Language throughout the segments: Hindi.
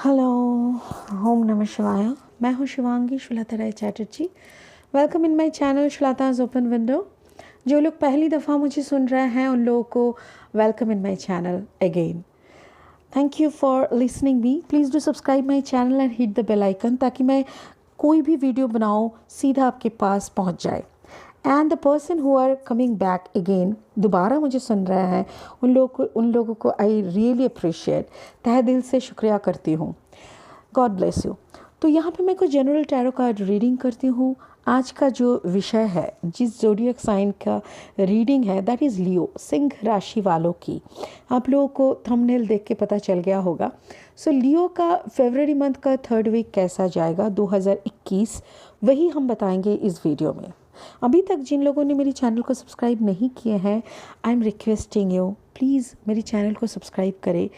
हेलो, ओम नमः शिवाय। मैं हूँ Shivangi Shweta Rai Chatterjee. Welcome in my channel Shweta's open window. जो लोग पहली दफ़ा मुझे सुन रहे हैं उन लोगों को welcome in my channel again. Thank you for listening me. Please do subscribe my channel and hit the bell icon ताकि मैं कोई भी वीडियो बनाऊँ सीधा आपके पास पहुँच जाए। And the person who are coming back again, दोबारा मुझे सुन रहे हैं, उन लोगों को आई रियली अप्रिशिएट, तहे दिल से शुक्रिया करती हूँ। God bless you. तो यहाँ पे मैं कुछ जनरल टैरो कार्ड रीडिंग करती हूँ। आज का जो विषय है, जिस ज़ोडिएक साइन का रीडिंग है, दैट इज़ लियो, सिंह राशि वालों की। आप लोगों को थंबनेल देख के पता चल गया होगा। सो लियो का फरवरी मंथ का 3rd वीक कैसा जाएगा 2021, वही हम बताएंगे इस वीडियो में। अभी तक जिन लोगों ने मेरी चैनल को सब्सक्राइब नहीं किए हैं, I am requesting you, please मेरी चैनल को सब्सक्राइब करें,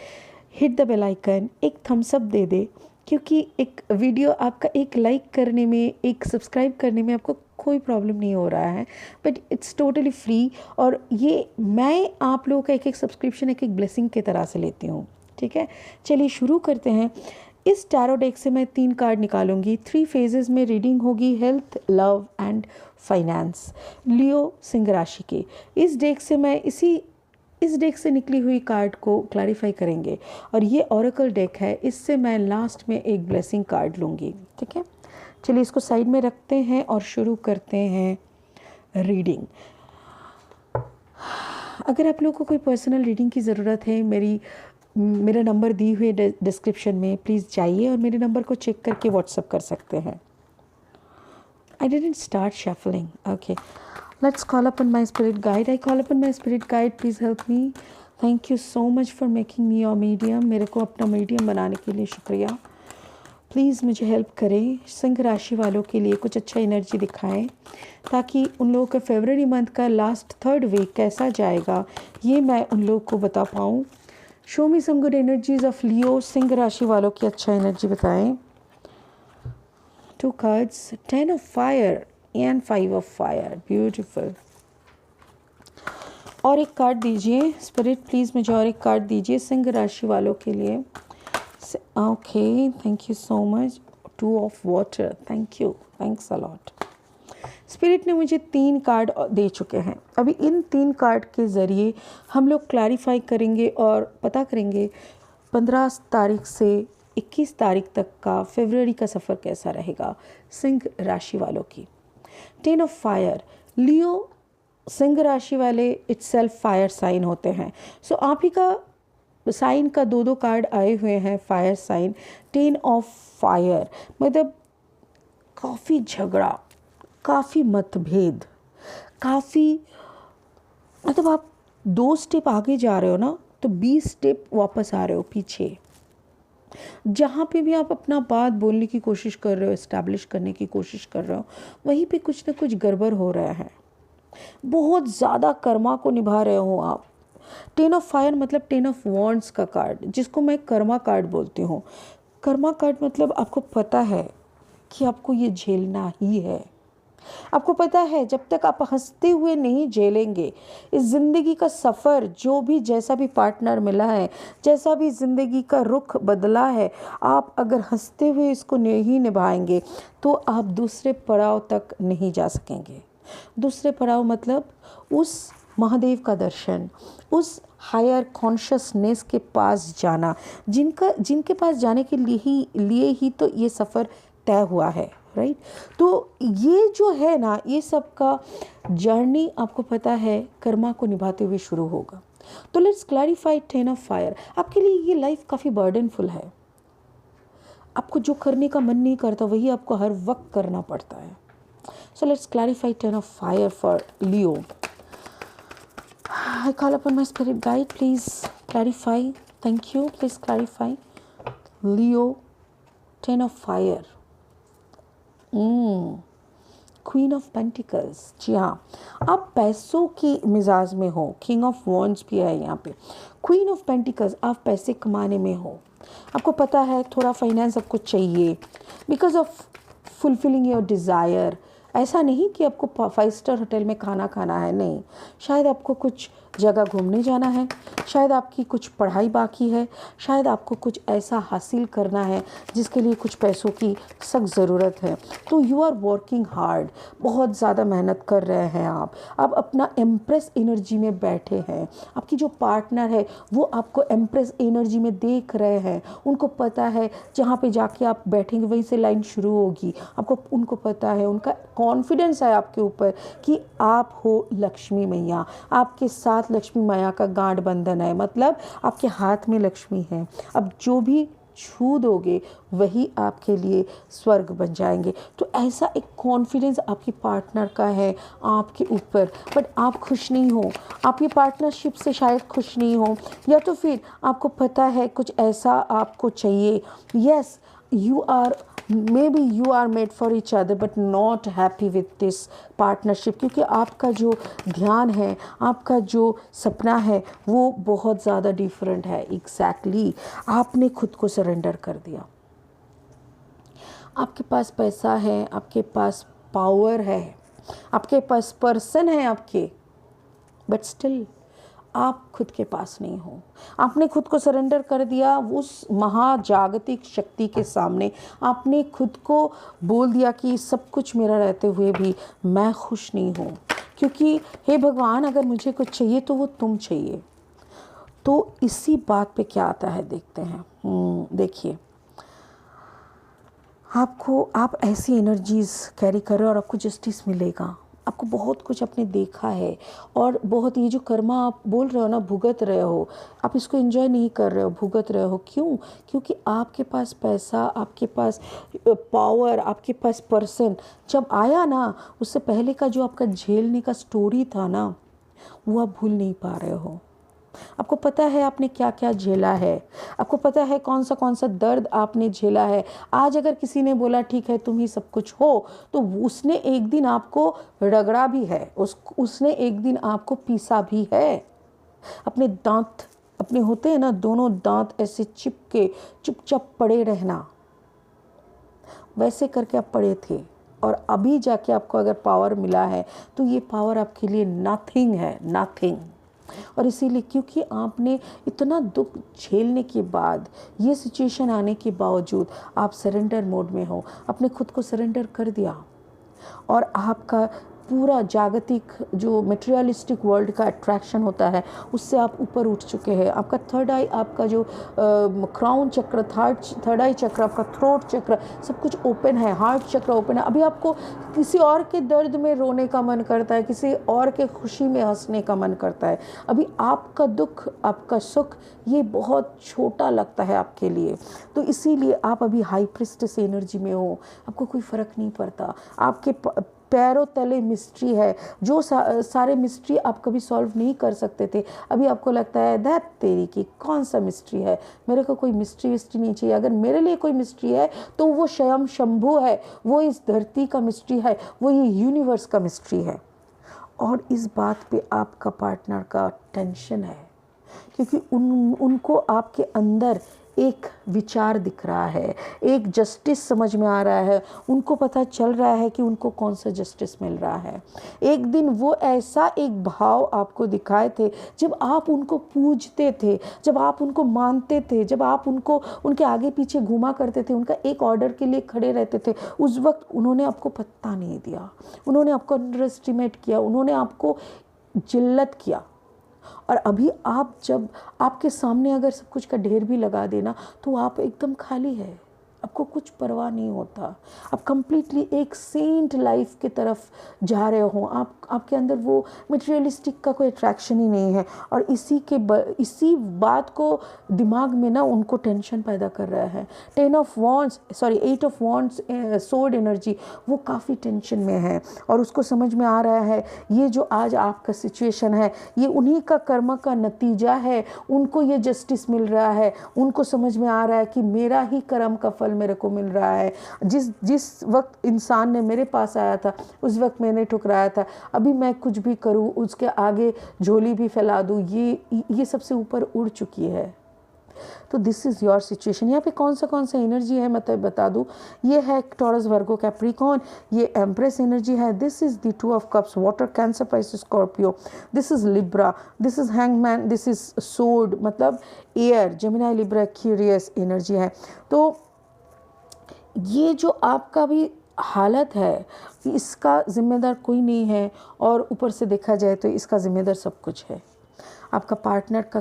हिट द बेल आइकन, एक थम्स अप दे दे, क्योंकि एक वीडियो आपका एक लाइक करने में, एक सब्सक्राइब करने में आपको कोई प्रॉब्लम नहीं हो रहा है, बट इट्स टोटली फ्री। और ये मैं आप लोगों का एक एक सब्सक्रिप्शन एक एक ब्लेसिंग की तरह से लेती हूँ। ठीक है, चलिए शुरू करते हैं। इस टैरो डेक से मैं 3 कार्ड निकालूंगी। 3 फेजेस में रीडिंग होगी, हेल्थ, लव एंड फाइनेंस। लियो सिंह राशि के इस डेक से मैं इस डेक से निकली हुई कार्ड को क्लैरिफाई करेंगे। और ये ऑरेकल डेक है, इससे मैं लास्ट में एक ब्लेसिंग कार्ड लूँगी। ठीक है, चलिए इसको साइड में रखते हैं और शुरू करते हैं रीडिंग। अगर आप लोगों को कोई पर्सनल रीडिंग की ज़रूरत है, मेरा नंबर दी हुई डिस्क्रिप्शन में, प्लीज़ जाइए और मेरे नंबर को चेक करके व्हाट्सअप कर सकते हैं। I didn't start shuffling. Okay, let's call upon my spirit guide. I call upon my spirit guide. Please help me. Thank you so much for making me your medium. मेरे को अपना मीडियम बनाने के लिए शुक्रिया। प्लीज़ मुझे हेल्प करें। सिंह राशि वालों के लिए कुछ अच्छा एनर्जी दिखाएं ताकि उन लोगों का फरवरी मंथ का लास्ट 3rd वीक कैसा जाएगा, ये मैं उन लोगों को बता पाऊँ। Show me some good energies of Leo, सिंह राशि वालों की अच्छा एनर्जी बताएं। 2 cards, 10 of fire and 5 of fire. Beautiful. और एक कार्ड दीजिए स्पिरिट, प्लीज़ मुझे और एक कार्ड दीजिए सिंह राशि वालों के लिए। Okay, thank you so much. 2 of water. Thank you, thanks a lot. Spirit ने मुझे 3 कार्ड दे चुके हैं। अभी इन 3 कार्ड के ज़रिए हम लोग क्लैरिफाई करेंगे और पता करेंगे 15 तारीख से 21 तारीख तक का फरवरी का सफ़र कैसा रहेगा सिंह राशि वालों की। 10 ऑफ फायर, लियो सिंह राशि वाले इटसेल्फ फायर साइन होते हैं। सो आप ही का साइन का 2 कार्ड आए हुए हैं, फायर साइन। 10 ऑफ फायर मतलब काफ़ी झगड़ा, काफ़ी मतभेद, काफ़ी मतलब आप 2 स्टेप आगे जा रहे हो ना, तो 20 स्टेप वापस आ रहे हो पीछे। जहाँ पे भी आप अपना बात बोलने की कोशिश कर रहे हो, इस्टेब्लिश करने की कोशिश कर रहे हो, वहीं पे कुछ ना कुछ गड़बड़ हो रहा है। बहुत ज़्यादा कर्मा को निभा रहे हो आप। 10 ऑफ फायर मतलब 10 ऑफ वॉन्ड्स का कार्ड, जिसको मैं कर्मा कार्ड बोलती हूँ। कर्मा कार्ड मतलब आपको पता है कि आपको ये झेलना ही है। आपको पता है जब तक आप हंसते हुए नहीं झेलेंगे इस ज़िंदगी का सफ़र, जो भी जैसा भी पार्टनर मिला है, जैसा भी ज़िंदगी का रुख बदला है, आप अगर हंसते हुए इसको नहीं निभाएंगे तो आप दूसरे पड़ाव तक नहीं जा सकेंगे। दूसरे पड़ाव मतलब उस महादेव का दर्शन, उस हायर कॉन्शियसनेस के पास जाना, जिनके पास जाने के लिए ही तो ये सफ़र तय हुआ है, राइट। तो ये जो है ना, ये सब का जर्नी आपको पता है कर्मा को निभाते हुए शुरू होगा। तो लेट्स क्लैरिफाई 10 ऑफ फायर। आपके लिए ये लाइफ काफ़ी बर्डनफुल है। आपको जो करने का मन नहीं करता वही आपको हर वक्त करना पड़ता है। So let's clarify 10 of fire for Leo. I call upon my spirit guide, please clarify. Thank you, please clarify. Leo, 10 of fire. Queen of pentacles. जी हाँ, आप पैसों की मिजाज में हो। किंग ऑफ वॉन्ड्स भी है यहाँ पे। क्वीन ऑफ पेंटिकल्स, आप पैसे कमाने में हो। आपको पता है थोड़ा फाइनेंस आपको चाहिए because of fulfilling your desire ऐसा नहीं कि आपको 5 स्टार होटल में खाना खाना है, नहीं। शायद आपको कुछ जगह घूमने जाना है, शायद आपकी कुछ पढ़ाई बाकी है, शायद आपको कुछ ऐसा हासिल करना है जिसके लिए कुछ पैसों की सख्त ज़रूरत है। तो यू आर वर्किंग हार्ड, बहुत ज़्यादा मेहनत कर रहे हैं आप अपना एम्प्रेस एनर्जी में बैठे हैं। आपकी जो पार्टनर है वो आपको एम्प्रेस एनर्जी में देख रहे हैं। उनको पता है जहाँ पे जाके आप बैठेंगे वहीं से लाइन शुरू होगी। उनको पता है, उनका कॉन्फिडेंस है आपके ऊपर कि आप हो लक्ष्मी मैया, आपके साथ लक्ष्मी मैया का गांठ बंधन है, मतलब आपके हाथ में लक्ष्मी है। अब जो भी छू दोगे वही आपके लिए स्वर्ग बन जाएंगे। तो ऐसा एक कॉन्फिडेंस आपकी पार्टनर का है आपके ऊपर, बट आप खुश नहीं हो, आपकी पार्टनरशिप से शायद खुश नहीं हो, या तो फिर आपको पता है कुछ ऐसा आपको चाहिए। Yes, maybe you are made for each other but not happy with this partnership, क्योंकि आपका जो ध्यान है, आपका जो सपना है वो बहुत ज़्यादा डिफरेंट है। एग्जैक्टली आपने खुद को सरेंडर कर दिया। आपके पास पैसा है, आपके पास पावर है, आपके पास पर्सन है आपके, बट स्टिल आप खुद के पास नहीं हो। आपने खुद को सरेंडर कर दिया उस महाजागतिक शक्ति के सामने। आपने खुद को बोल दिया कि सब कुछ मेरा रहते हुए भी मैं खुश नहीं हूँ, क्योंकि हे भगवान, अगर मुझे कुछ चाहिए तो वो तुम चाहिए। तो इसी बात पे क्या आता है देखते हैं। देखिए, आप ऐसी एनर्जीज कैरी कर रहे हो और आपको जस्टिस मिलेगा। आपको बहुत कुछ आपने देखा है, और बहुत ये जो कर्मा आप बोल रहे हो ना, भुगत रहे हो, आप इसको एंजॉय नहीं कर रहे हो, भुगत रहे हो। क्यों? क्योंकि आपके पास पैसा, आपके पास पावर, आपके पास पर्सन जब आया ना, उससे पहले का जो आपका झेलने का स्टोरी था ना, वो आप भूल नहीं पा रहे हो। आपको पता है आपने क्या क्या झेला है, आपको पता है कौन सा दर्द आपने झेला है। आज अगर किसी ने बोला ठीक है तुम ही सब कुछ हो, तो उसने एक दिन आपको रगड़ा भी है, उसने एक दिन आपको पीसा भी है। अपने दांत अपने होते हैं ना, दोनों दांत ऐसे चिपके चुपचाप पड़े रहना, वैसे करके आप पड़े थे। और अभी जाके आपको अगर पावर मिला है तो ये पावर आपके लिए नथिंग है, नथिंग। और इसीलिए क्योंकि आपने इतना दुख झेलने के बाद, ये सिचुएशन आने के बावजूद आप सरेंडर मोड में हो, आपने खुद को सरेंडर कर दिया, और आपका पूरा जागतिक जो मटेरियलिस्टिक वर्ल्ड का अट्रैक्शन होता है उससे आप ऊपर उठ चुके हैं। आपका थर्ड आई, आपका जो क्राउन चक्र, थर्ड आई चक्र, आपका थ्रोट चक्र, सब कुछ ओपन है, हार्ट चक्र ओपन है। अभी आपको किसी और के दर्द में रोने का मन करता है, किसी और के खुशी में हंसने का मन करता है। अभी आपका दुख, आपका सुख ये बहुत छोटा लगता है आपके लिए। तो इसीलिए आप अभी हाई प्रिस्टेस एनर्जी में हो, आपको कोई फ़र्क नहीं पड़ता। आपके पैरों तले मिस्ट्री है, जो सारे मिस्ट्री आप कभी सॉल्व नहीं कर सकते थे। अभी आपको लगता है दैट तेरी की कौन सा मिस्ट्री है, मेरे को कोई मिस्ट्री विस्ट्री नहीं चाहिए। अगर मेरे लिए कोई मिस्ट्री है तो वो स्वयं शंभु है, वो इस धरती का मिस्ट्री है, वो ये यूनिवर्स का मिस्ट्री है। और इस बात पे आपका पार्टनर का टेंशन है, क्योंकि उनको आपके अंदर एक विचार दिख रहा है, एक जस्टिस समझ में आ रहा है। उनको पता चल रहा है कि उनको कौन सा जस्टिस मिल रहा है। एक दिन वो ऐसा एक भाव आपको दिखाए थे जब आप उनको पूजते थे, जब आप उनको मानते थे, जब आप उनको उनके आगे पीछे घुमा करते थे, उनका एक ऑर्डर के लिए खड़े रहते थे। उस वक्त उन्होंने आपको पत्ता नहीं दिया, उन्होंने आपको अंडर एस्टिमेट किया, उन्होंने आपको जिल्लत किया। और अभी आप जब आपके सामने अगर सब कुछ का ढेर भी लगा देना तो आप एकदम खाली है, आपको कुछ परवाह नहीं होता। आप कंप्लीटली एक सेंट लाइफ की तरफ जा रहे हो। आपके अंदर वो मटेरियलिस्टिक का कोई अट्रैक्शन ही नहीं है। और इसी बात को दिमाग में ना उनको टेंशन पैदा कर रहा है। 8 ऑफ वॉन्ड्स सोर्ड एनर्जी, वो काफ़ी टेंशन में है। और उसको समझ में आ रहा है ये जो आज आपका सिचुएशन है ये उन्हीं का कर्म का नतीजा है। उनको ये जस्टिस मिल रहा है, उनको समझ में आ रहा है कि मेरा ही कर्म का फल मेरे को मिल रहा है। जिस वक्त इंसान ने मेरे पास आया था उस वक्त मैंने ठुकराया था। अभी मैं कुछ भी करूं, उसके आगे झोली भी फैला दूं, ये सबसे ऊपर उड़ चुकी है। तो दिस इज़ योर सिचुएशन। यहाँ पे कौन सा एनर्जी है मतलब बता दूँ, ये है टॉरस वर्गो कैप्रिकॉर्न, ये एम्प्रेस एनर्जी है। This is the 2 of cups, water, Cancer, Pisces, Scorpio. This is Libra, this is hangman, this is sword मतलब air, Gemini, Libra, curious energy है। तो ये जो आपका भी हालत है इसका जिम्मेदार कोई नहीं है, और ऊपर से देखा जाए तो इसका जिम्मेदार सब कुछ है। आपका पार्टनर का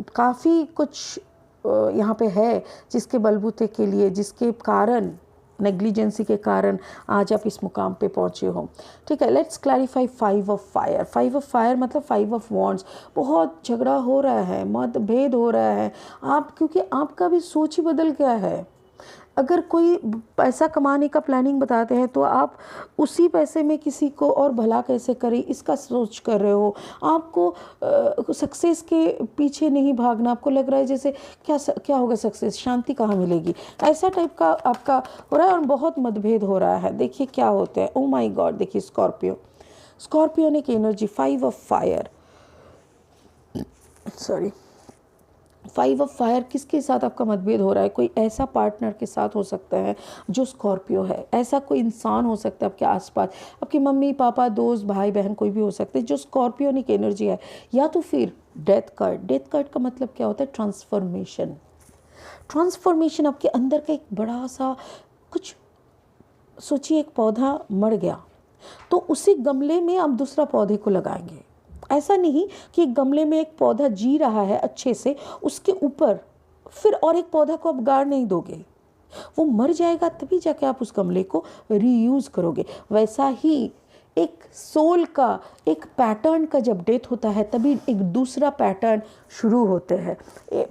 काफ़ी कुछ यहाँ पे है जिसके बलबूते के लिए, जिसके कारण, नेग्लिजेंसी के कारण आज आप इस मुकाम पे पहुँचे हो। ठीक है, let's clarify 5 of fire. 5 of fire मतलब 5 ऑफ वॉन्ड्स। बहुत झगड़ा हो रहा है, मतभेद हो रहा है आप, क्योंकि आपका भी सोच ही बदल गया है। अगर कोई पैसा कमाने का प्लानिंग बताते हैं तो आप उसी पैसे में किसी को और भला कैसे करें इसका सोच कर रहे हो। आपको सक्सेस के पीछे नहीं भागना। आपको लग रहा है जैसे क्या होगा सक्सेस, शांति कहाँ मिलेगी, ऐसा टाइप का आपका हो रहा है, और बहुत मतभेद हो रहा है। देखिए क्या होता है, ओ माय गॉड। देखिए स्कॉर्पियो की energy 5 of fire, sorry 5 of fire. किसके साथ आपका मतभेद हो रहा है? कोई ऐसा पार्टनर के साथ हो सकता है जो स्कॉर्पियो है, ऐसा कोई इंसान हो सकता है आपके आसपास, आपके मम्मी पापा, दोस्त, भाई बहन, कोई भी हो सकते हैं जो स्कॉर्पियोनिक एनर्जी है। या तो फिर डेथ कार्ड। डेथ कार्ड का मतलब क्या होता है? ट्रांसफॉर्मेशन आपके अंदर का एक बड़ा सा कुछ, सोचिए एक पौधा मर गया तो उसी गमले में आप दूसरा पौधे को लगाएंगे। ऐसा नहीं कि एक गमले में एक पौधा जी रहा है अच्छे से, उसके ऊपर फिर और एक पौधा को आप गाड़ नहीं दोगे, वो मर जाएगा तभी जाके आप उस गमले को रीयूज़ करोगे। वैसा ही एक सोल का, एक पैटर्न का जब डेथ होता है तभी एक दूसरा पैटर्न शुरू होते हैं।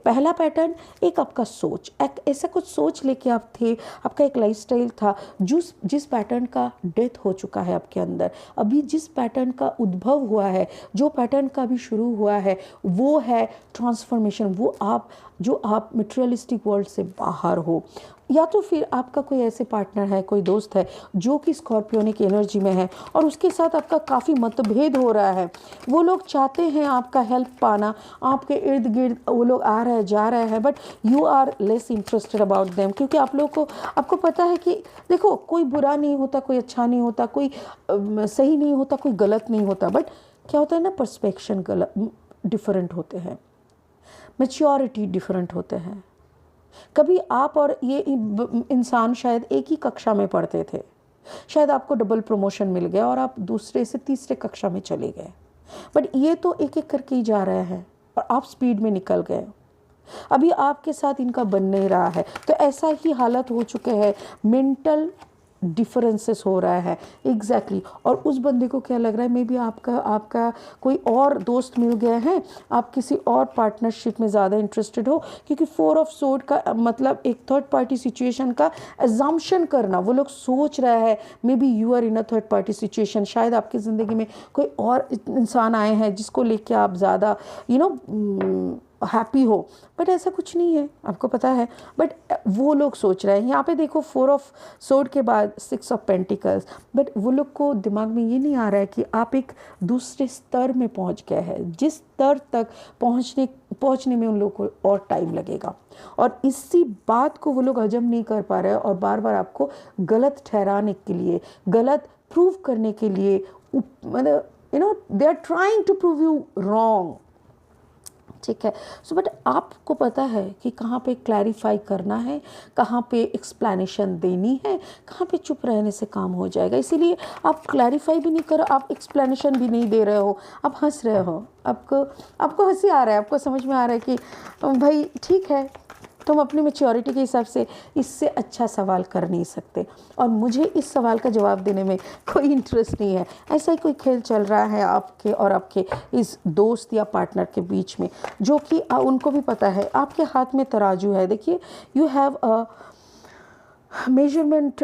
पहला पैटर्न एक आपका सोच, एक ऐसा कुछ सोच लेके आप थे, आपका एक लाइफस्टाइल था, जिस पैटर्न का डेथ हो चुका है आपके अंदर। अभी जिस पैटर्न का उद्भव हुआ है, जो पैटर्न का भी शुरू हुआ है, वो है ट्रांसफॉर्मेशन। वो जो आप मटेरियलिस्टिक वर्ल्ड से बाहर हो। या तो फिर आपका कोई ऐसे पार्टनर है, कोई दोस्त है जो कि स्कॉर्पियोनिक एनर्जी में है और उसके साथ आपका काफ़ी मतभेद हो रहा है। वो लोग चाहते हैं आपका हेल्प पाना, आपके इर्द गिर्द वो लोग आ रहे हैं, जा रहे हैं, but you are less interested about them, क्योंकि आपको पता है कि देखो कोई बुरा नहीं होता, कोई अच्छा नहीं होता, कोई सही नहीं होता, कोई गलत नहीं होता, बट क्या होता है ना, पर्सपेक्शन गलत डिफरेंट होते हैं, मैच्योरिटी डिफरेंट होते हैं। कभी आप और ये इंसान शायद एक ही कक्षा में पढ़ते थे, शायद आपको डबल प्रमोशन मिल गया और आप दूसरे से तीसरे कक्षा में चले गए, बट ये तो एक एक करके ही जा रहे हैं और आप स्पीड में निकल गए। अभी आपके साथ इनका बन नहीं रहा है, तो ऐसा ही हालत हो चुके हैं, मेंटल डिफरेंसेस हो रहा है एग्जैक्टली। और उस बंदे को क्या लग रहा है, मे बी आपका कोई और दोस्त मिल गया है, आप किसी और पार्टनरशिप में ज़्यादा इंटरेस्टेड हो, क्योंकि 4 ऑफ सोर्ड का मतलब एक थर्ड पार्टी सिचुएशन का एजम्पशन करना। वो लोग सोच रहा है may be you are in a third party situation, शायद आपकी ज़िंदगी में कोई और इंसान आए हैं जिसको लेके आप ज़्यादा हैप्पी हो, बट ऐसा कुछ नहीं है, आपको पता है, बट वो लोग सोच रहे हैं। यहाँ पे देखो 4 ऑफ सोर्ड के बाद 6 ऑफ पेंटिकल्स, बट वो लोग को दिमाग में ये नहीं आ रहा है कि आप एक दूसरे स्तर में पहुँच गए हैं, जिस स्तर तक पहुँचने में उन लोगों को और टाइम लगेगा, और इसी बात को वो लोग हजम नहीं कर पा रहे हैं और बार बार आपको गलत ठहराने के लिए, गलत प्रूव करने के लिए, मतलब they are trying to prove you wrong. ठीक है, सो बट आपको पता है कि कहाँ पे क्लैरिफाई करना है, कहाँ पे एक्सप्लेनेशन देनी है, कहाँ पे चुप रहने से काम हो जाएगा। इसीलिए आप क्लैरिफाई भी नहीं करो, आप एक्सप्लेनेशन भी नहीं दे रहे हो, आप हंस रहे हो, आपको हंसी आ रहा है, आपको समझ में आ रहा है कि भाई ठीक है, तुम अपनी मैच्योरिटी के हिसाब से इससे अच्छा सवाल कर नहीं सकते और मुझे इस सवाल का जवाब देने में कोई इंटरेस्ट नहीं है। ऐसा ही कोई खेल चल रहा है आपके और आपके इस दोस्त या पार्टनर के बीच में, जो कि उनको भी पता है। आपके हाथ में तराजू है, देखिए you have a measurement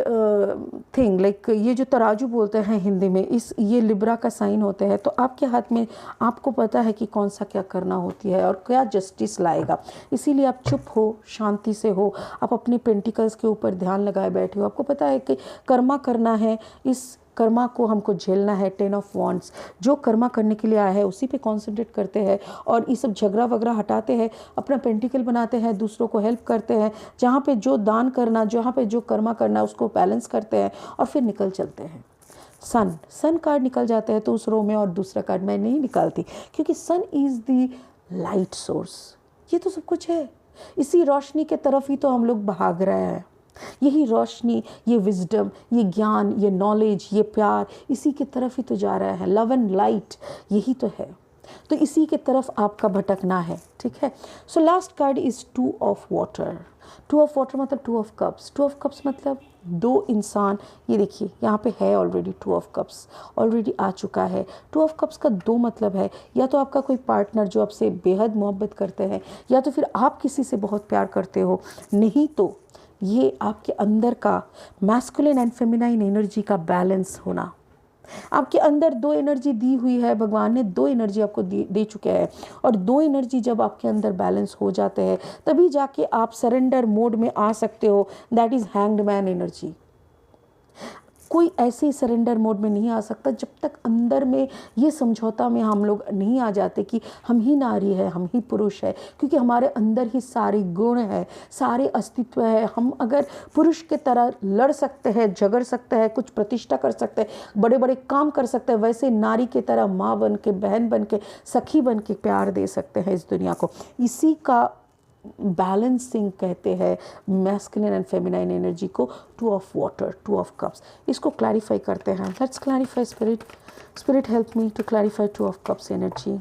thing, like ये जो तराजू बोलते हैं हिंदी में, ये लिब्रा का साइन होते हैं। तो आपके हाथ में, आपको पता है कि कौन सा क्या करना होती है और क्या जस्टिस लाएगा। इसीलिए आप चुप हो, शांति से हो, आप अपने पेंटिकल्स के ऊपर ध्यान लगाए बैठे हो। आपको पता है कि कर्मा करना है, इस कर्मा को हमको झेलना है, 10 ऑफ वॉन्ड्स, जो कर्मा करने के लिए आया है उसी पे कॉन्सेंट्रेट करते हैं और ये सब झगड़ा वगैरह हटाते हैं, अपना पेंटिकल बनाते हैं, दूसरों को हेल्प करते हैं, जहाँ पे जो दान करना, जहाँ पे जो कर्मा करना उसको बैलेंस करते हैं और फिर निकल चलते हैं। सन कार्ड निकल जाते हैं तो उस रो में, और दूसरा कार्ड मैं नहीं निकालती क्योंकि सन इज़ द लाइट सोर्स। ये तो सब कुछ है, इसी रोशनी के तरफ ही तो हम लोग भाग रहे हैं। यही रोशनी, ये विजडम, ये ज्ञान, ये नॉलेज, ये प्यार, इसी की तरफ ही तो जा रहा है। लव एंड लाइट यही तो है, तो इसी के तरफ आपका भटकना है, ठीक है। So last card is 2 of water. 2 of water मतलब 2 ऑफ कप्स। 2 ऑफ कप्स मतलब दो इंसान, ये देखिए यहाँ पे है ऑलरेडी 2 ऑफ कप्स ऑलरेडी आ चुका है। 2 ऑफ कप्स का 2 मतलब है, या तो आपका कोई पार्टनर जो आपसे बेहद मोहब्बत करते हैं, या तो फिर आप किसी से बहुत प्यार करते हो, नहीं तो ये आपके अंदर का मैस्कुलिन एंड फेमिनाइन एनर्जी का बैलेंस होना। आपके अंदर 2 एनर्जी दी हुई है, भगवान ने 2 एनर्जी आपको दे चुके हैं, और 2 एनर्जी जब आपके अंदर बैलेंस हो जाते हैं तभी जाके आप सरेंडर मोड में आ सकते हो। That is hanged man energy. कोई ऐसे ही सरेंडर मोड में नहीं आ सकता जब तक अंदर में ये समझौता में हम लोग नहीं आ जाते कि हम ही नारी है, हम ही पुरुष है, क्योंकि हमारे अंदर ही सारे गुण है, सारे अस्तित्व है। हम अगर पुरुष के तरह लड़ सकते हैं, झगड़ सकते हैं, कुछ प्रतिष्ठा कर सकते हैं, बड़े बड़े काम कर सकते हैं, वैसे नारी के तरह माँ बन के, बहन बन के, सखी बन के प्यार दे सकते हैं इस दुनिया को। इसी का बैलेंसिंग कहते हैं मैस्कुलिन एंड फेमिनाइन एनर्जी को। 2 ऑफ वाटर, 2 ऑफ कप्स, इसको क्लैरिफाई करते हैं। Let's clarify spirit help me to clarify 2 of cups energy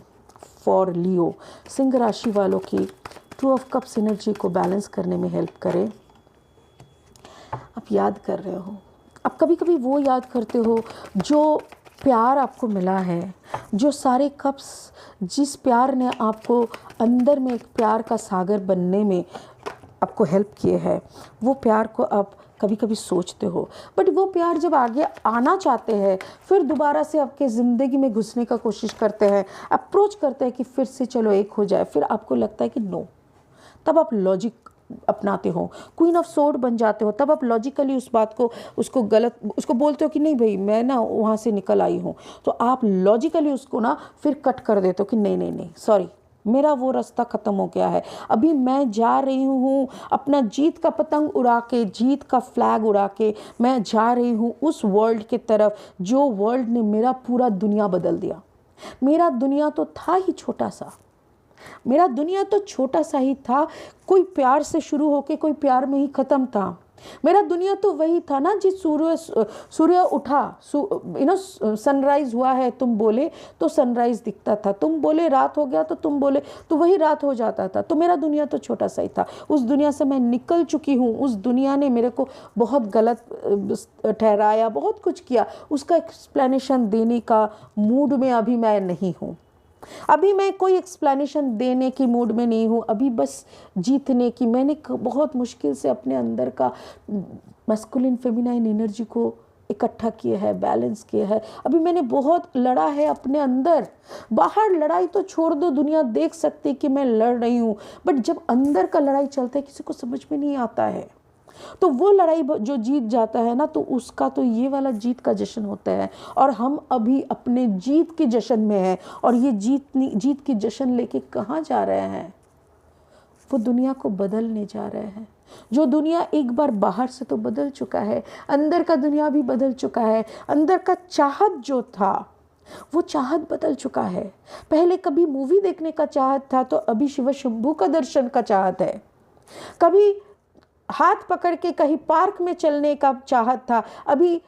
for Leo. सिंह राशि वालों की 2 ऑफ कप्स एनर्जी को बैलेंस करने में हेल्प करें। आप याद कर रहे हो, आप कभी कभी वो याद करते हो जो प्यार आपको मिला है, जो सारे कप्स, जिस प्यार ने आपको अंदर में एक प्यार का सागर बनने में आपको हेल्प किए है, वो प्यार को आप कभी कभी सोचते हो। बट वो प्यार जब आगे आना चाहते हैं, फिर दोबारा से आपके ज़िंदगी में घुसने का कोशिश करते हैं, अप्रोच करते हैं कि फिर से चलो एक हो जाए, फिर आपको लगता है कि नो, तब आप लॉजिक अपनाते हो, क्वीन ऑफ सोर्ड बन जाते हो। तब आप लॉजिकली उस बात को, उसको बोलते हो कि नहीं भाई मैं ना वहाँ से निकल आई हूँ, तो आप लॉजिकली उसको ना फिर कट कर देते हो कि नहीं नहीं नहीं, सॉरी, मेरा वो रास्ता ख़त्म हो गया है, अभी मैं जा रही हूँ अपना जीत का पतंग उड़ा के, जीत का फ्लैग उड़ा के मैं जा रही हूँ उस वर्ल्ड के तरफ जो वर्ल्ड ने मेरा पूरा दुनिया बदल दिया। मेरा दुनिया तो था ही छोटा सा, मेरा दुनिया तो छोटा सा ही था, कोई प्यार से शुरू होके कोई प्यार में ही ख़त्म था। मेरा दुनिया तो वही था ना जी, सूर्य उठा, सनराइज हुआ है, तुम बोले तो सनराइज दिखता था, तुम बोले रात हो गया तो तुम बोले तो वही रात हो जाता था। तो मेरा दुनिया तो छोटा सा ही था, उस दुनिया से मैं निकल चुकी हूँ। उस दुनिया ने मेरे को बहुत गलत ठहराया, बहुत कुछ किया, उसका एक्सप्लेनेशन देने का मूड में अभी मैं नहीं हूँ। अभी मैं कोई एक्सप्लेनेशन देने की मूड में नहीं हूँ, अभी बस जीतने की। मैंने बहुत मुश्किल से अपने अंदर का मैस्कुलिन फेमिनाइन एनर्जी को इकट्ठा किया है, बैलेंस किया है। अभी मैंने बहुत लड़ा है अपने अंदर, बाहर लड़ाई तो छोड़ दो, दुनिया देख सकती कि मैं लड़ रही हूँ, बट जब अंदर का लड़ाई चलता है किसी को समझ में नहीं आता है। तो वो लड़ाई जो जीत जाता है ना, तो उसका तो ये वाला जीत का जश्न होता है, और हम अभी अपने जीत के जश्न में हैं। और ये जीत की जश्न लेके कहाँ जा रहे हैं? वो दुनिया को बदलने जा रहे हैं। जो दुनिया एक बार बाहर से तो बदल चुका है, अंदर का दुनिया भी बदल चुका है। अंदर का चाहत जो था वो चाहत बदल चुका है। पहले कभी मूवी देखने का चाहत था, तो अभी शिव शंभू का दर्शन का चाहत है। कभी हाथ पकड़ के कहीं पार्क में चलने का चाहत था, अभी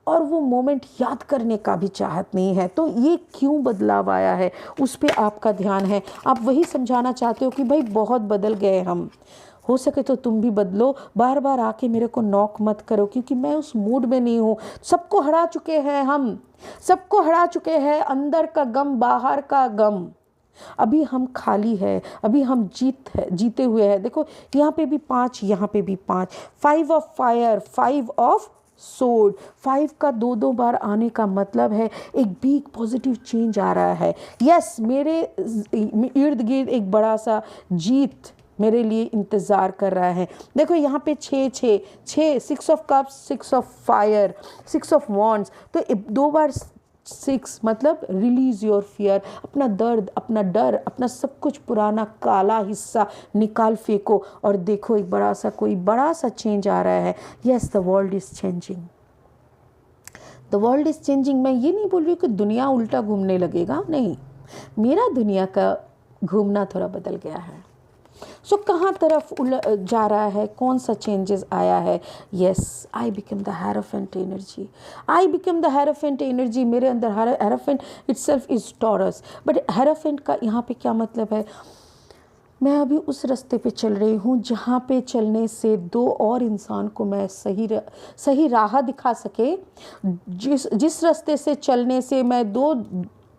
और वो मोमेंट याद करने का भी चाहत नहीं है। तो ये क्यों बदलाव आया है, उस पे आपका ध्यान है। आप वही समझाना चाहते हो कि भाई बहुत बदल गए हम, हो सके तो तुम भी बदलो, बार बार आके मेरे को नॉक मत करो, क्योंकि मैं उस मूड में नहीं हूँ। सबको हरा चुके हैं हम, सबको हरा चुके हैं, अंदर का गम, बाहर का गम। अभी हम खाली है, अभी हम जीते हुए हैं। देखो यहाँ पे भी 5, यहाँ पे भी 5, 5 ऑफ फायर, 5 ऑफ सोर्ड। 5 का 2 बार आने का मतलब है एक बिग पॉजिटिव चेंज आ रहा है। यस, मेरे इर्द गिर्द एक बड़ा सा जीत मेरे लिए इंतज़ार कर रहा है। देखो यहाँ पे 6 6 of cups, 6 of fire, 6 of wands. तो 2 बार 6 मतलब रिलीज योर फियर, अपना दर्द, अपना डर, अपना सब कुछ पुराना काला हिस्सा निकाल फेंको और देखो एक कोई बड़ा सा चेंज आ रहा है। Yes, the world is changing, the world is changing. मैं ये नहीं बोल रही कि दुनिया उल्टा घूमने लगेगा, नहीं, मेरा दुनिया का घूमना थोड़ा बदल गया है। सो कहाँ तरफ जा रहा है, कौन सा चेंजेस आया है? Yes, I become the hierophant energy, I become the hierophant energy. मेरे अंदर hierophant itself is taurus. But hierophant का यहाँ पे क्या मतलब है? मैं अभी उस रास्ते पे चल रही हूँ जहाँ पे चलने से 2 और इंसान को मैं सही राह दिखा सके। जिस रास्ते से चलने से मैं 2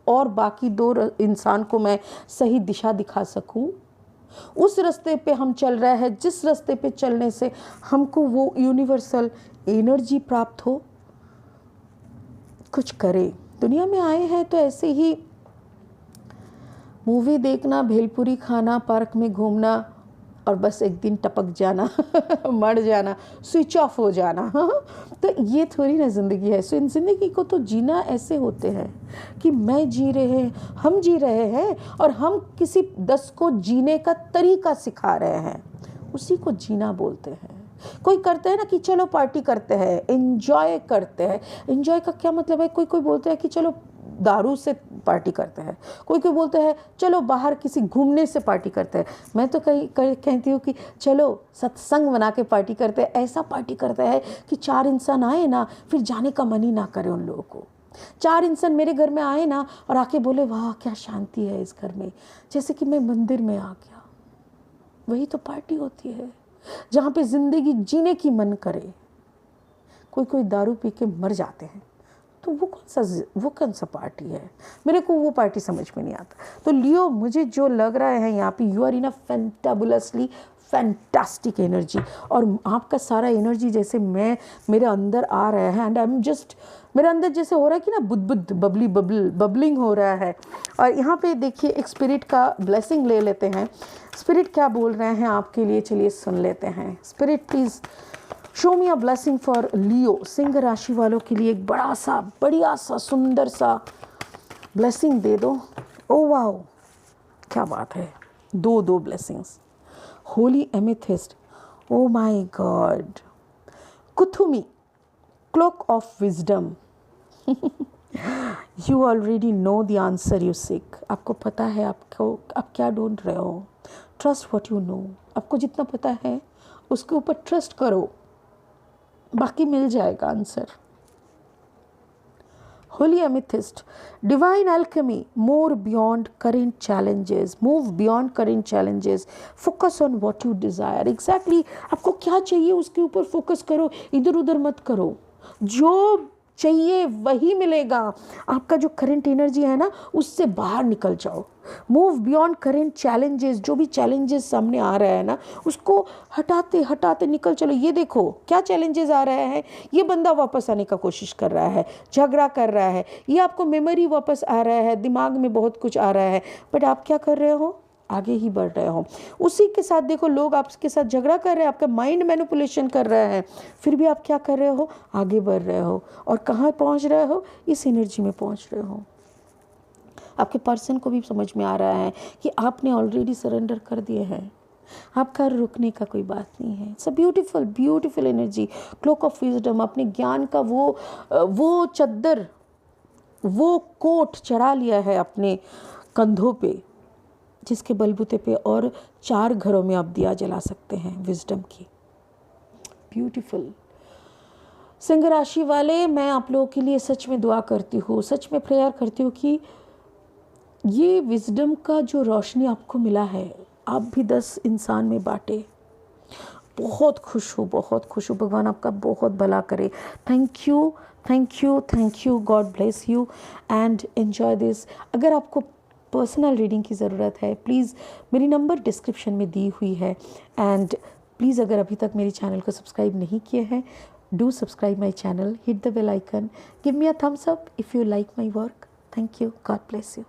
और बाकी 2 इंसान को मैं सही दिशा दिखा सकूँ, उस रास्ते पे हम चल रहे हैं जिस रास्ते पे चलने से हमको वो यूनिवर्सल एनर्जी प्राप्त हो, कुछ करे। दुनिया में आए हैं तो ऐसे ही मूवी देखना, भेलपुरी खाना, पार्क में घूमना और बस एक दिन टपक जाना मर जाना, स्विच ऑफ हो जाना, तो ये थोड़ी ना ज़िंदगी है। सो इन ज़िंदगी को तो जीना ऐसे होते हैं कि हम जी रहे हैं और हम किसी 10 को जीने का तरीका सिखा रहे हैं, उसी को जीना बोलते हैं। कोई करते हैं ना कि चलो पार्टी करते हैं, एंजॉय करते हैं। एंजॉय का क्या मतलब है? कोई बोलते हैं कि चलो दारू से पार्टी करते हैं, कोई बोलते हैं चलो बाहर किसी घूमने से पार्टी करते हैं। मैं तो कहती हूँ कि चलो सत्संग बना के पार्टी करते हैं। ऐसा पार्टी करता है कि 4 इंसान आए ना, फिर जाने का मन ही ना करे उन लोगों को। 4 इंसान मेरे घर में आए ना और आके बोले वाह क्या शांति है इस घर में, जैसे कि मैं मंदिर में आ गया। वही तो पार्टी होती है, जहाँ पे ज़िंदगी जीने की मन करे। कोई दारू पी के मर जाते हैं, तो वो कौन सा पार्टी है? मेरे को वो पार्टी समझ में नहीं आता। तो लियो, मुझे जो लग रहा है यहाँ पे, you are in a fantabulously fantastic energy, और आपका सारा एनर्जी जैसे मेरे अंदर आ रहा है, एंड आई एम जस्ट, मेरे अंदर जैसे हो रहा है कि ना बुद्ध बबलिंग हो रहा है। और यहाँ पे देखिए एक स्पिरिट का ब्लेसिंग ले लेते हैं। स्पिरिट क्या बोल रहे हैं आपके लिए, चलिए सुन लेते हैं। Spirit please show me a blessing for Leo. सिंह राशि वालों के लिए एक बढ़िया सा सुंदर सा ब्लेसिंग दे दो। ओ वाओ, क्या बात है, 2 blessings. Holy amethyst, oh my God. Kuthumi, cloak of wisdom. You already know the answer you seek. आपको पता है आप क्या ढूंढ रहे हो। Trust what you know. आपको जितना पता है उसके ऊपर ट्रस्ट करो, बाकी मिल जाएगा answer. Holi amethyst, divine Alchemy, move beyond current challenges, focus on what you desire. Exactly आपको क्या चाहिए उसके ऊपर फोकस करो, इधर उधर मत करो। जो चाहिए वही मिलेगा। आपका जो करंट एनर्जी है ना, उससे बाहर निकल जाओ। Move beyond current challenges. जो भी चैलेंजेस सामने आ रहा है ना, उसको हटाते निकल चलो। ये देखो क्या चैलेंजेस आ रहा है। ये बंदा वापस आने का कोशिश कर रहा है, झगड़ा कर रहा है, ये आपको मेमोरी वापस आ रहा है, दिमाग में बहुत कुछ आ रहा है, बट आप क्या कर रहे हो, आगे ही बढ़ रहे हो। उसी के साथ देखो लोग आपके साथ झगड़ा कर रहे हैं, आपका माइंड मैनिपुलेशन कर रहा है, फिर भी आप क्या कर रहे हो, आगे बढ़ रहे हो। और कहाँ पहुँच रहे हो, इस एनर्जी में पहुँच रहे हो। आपके पर्सन को भी समझ में आ रहा है कि आपने ऑलरेडी सरेंडर कर दिए हैं, आपका रुकने का कोई बात नहीं है। It's a beautiful energy. Cloak of wisdom, अपने ज्ञान का वो चद्दर, वो कोट चढ़ा लिया है अपने कंधों पे, जिसके बलबूते पे और 4 घरों में आप दिया जला सकते हैं विजडम की। ब्यूटीफुल। सिंह राशि वाले, मैं आप लोगों के लिए सच में दुआ करती हूँ, सच में प्रेयर करती हूँ कि ये विजडम का जो रोशनी आपको मिला है, आप भी 10 इंसान में बांटे। बहुत खुश हूँ भगवान आपका बहुत भला करे। Thank you. God bless you and enjoy this. अगर आपको पर्सनल रीडिंग की ज़रूरत है, प्लीज़ मेरी नंबर डिस्क्रिप्शन में दी हुई है। एंड प्लीज़ अगर अभी तक मेरे चैनल को सब्सक्राइब नहीं किए हैं, do subscribe my channel, hit the bell icon, give me a thumbs up if you like my work. Thank you. God bless you.